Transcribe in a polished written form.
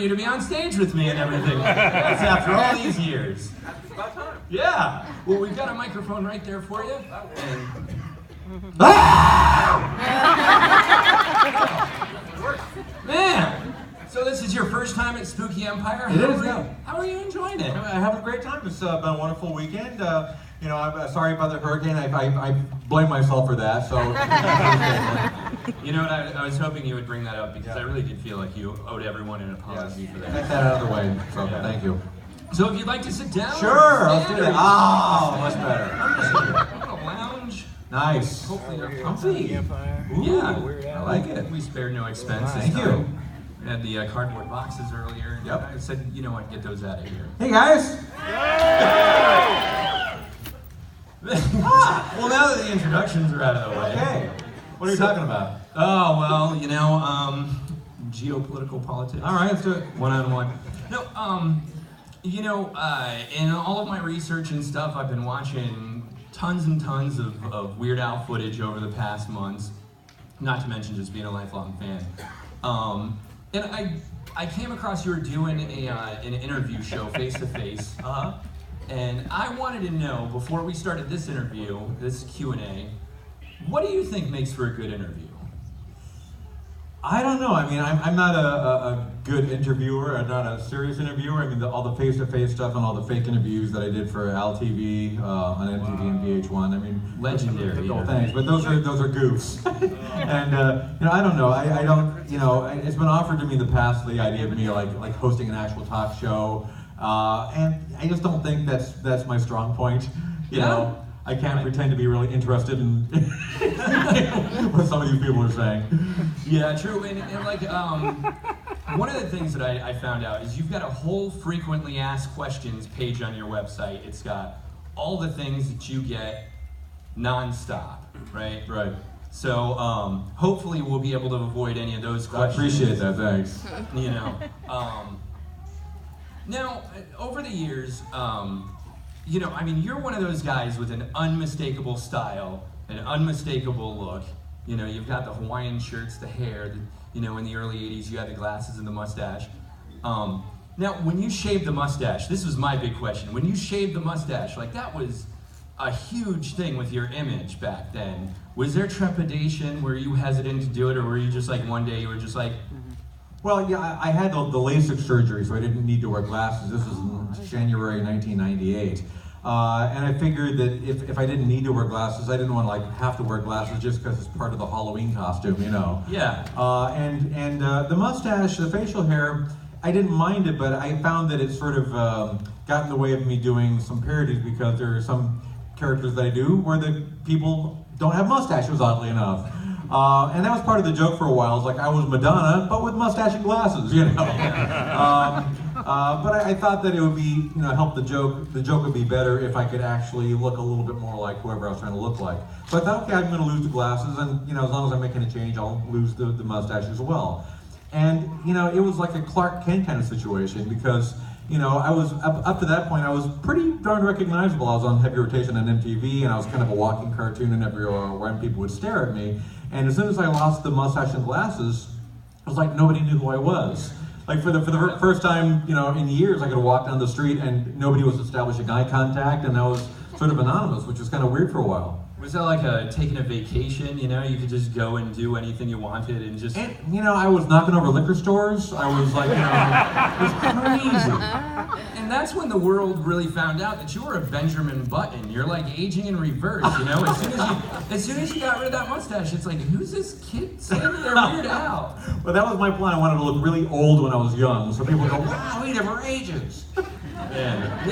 you to be on stage with me and everything. That's after all these years. About time. Yeah. Well, we've got a microphone right there for you. And... Man, so this is your first time at Spooky Empire? It is, yeah. How are you enjoying it? I'm having a great time. It's been a wonderful weekend. You know, I'm sorry about the hurricane. I blame myself for that. So, you know what? I was hoping you would bring that up because I really did feel like you owed everyone an apology for that. Get that out of the way. So, thank you. So, if you'd like to sit down, Sure, let's do that. Oh, much better. I'm gonna lounge. Nice. Hopefully, they're comfy. Ooh, Yeah, I like it. We spared no expense. Thank this you. time. We had the cardboard boxes earlier. Yep. I said, you know what? Get those out of here. Hey guys. Well, now that the introductions are out of the way. Okay. What are you talking about? Oh, well, you know, geopolitical politics. All right, let's do it. One-on-one. No, you know, in all of my research and stuff, I've been watching tons and tons of Weird Al footage over the past months, not to mention just being a lifelong fan. And I came across you were doing an interview show face-to-face. And I wanted to know, before we started this interview, this Q&A, what do you think makes for a good interview? I don't know. I mean, I'm not a good interviewer. I'm not a serious interviewer. I mean, all the face-to-face stuff and all the fake interviews that I did for Al TV on MTV and VH1. I mean, Legendary. Oh, thanks. But those are goofs. And you know, I don't know. I don't. You know, it's been offered to me in the past the idea of me like hosting an actual talk show, and I just don't think that's my strong point. You know. I can't pretend to be really interested in what some of these people are saying. Yeah, true. And like, one of the things that I found out is you've got a whole frequently asked questions page on your website. It's got all the things that you get nonstop, right? Right. So hopefully we'll be able to avoid any of those I questions. appreciate that. Thanks. You know. Now, over the years, you know, I mean, you're one of those guys with an unmistakable style, an unmistakable look. You know, you've got the Hawaiian shirts, the hair, you know, in the early 80s, you had the glasses and the mustache. Now, when you shaved the mustache, this was my big question. When you shaved the mustache, like, that was a huge thing with your image back then. Was there trepidation? Were you hesitant to do it, or were you just like, one day you were just like... Well, yeah, I had the LASIK surgery, so I didn't need to wear glasses. This was in January 1998. And I figured that if I didn't need to wear glasses, I didn't want to like have to wear glasses just because it's part of the Halloween costume, you know. Yeah. And the mustache, the facial hair, I didn't mind it, but I found that it sort of got in the way of me doing some parodies because there are some characters that I do where the people don't have mustaches, oddly enough. And that was part of the joke for a while. It's like I was Madonna, but with mustache and glasses, you know. But I thought that it would be, you know, help the joke. The joke would be better if I could actually look a little bit more like whoever I was trying to look like. So I thought, okay, I'm going to lose the glasses, and you know, as long as I'm making a change, I'll lose the mustache as well. And you know, it was like a Clark Kent kind of situation because, you know, I was up to that point, I was pretty darn recognizable. I was on heavy rotation on MTV, and I was kind of a walking cartoon, and everywhere when people would stare at me. And as soon as I lost the mustache and glasses, it was like nobody knew who I was. Like for the first time, you know, in years, I could walk down the street and nobody was establishing eye contact, and I was sort of anonymous, which was kind of weird for a while. Was that like taking a vacation, you know? You could just go and do anything you wanted and just... And, you know, I was knocking over liquor stores. I was like, you know, it was crazy. And that's when the world really found out that you were a Benjamin Button. You're like aging in reverse, you know? As soon as you got rid of that mustache, it's like, who's this kid saying they're Weird Al? Well, that was my plan. I wanted to look really old when I was young, so people go, wow, he never ages. Yeah.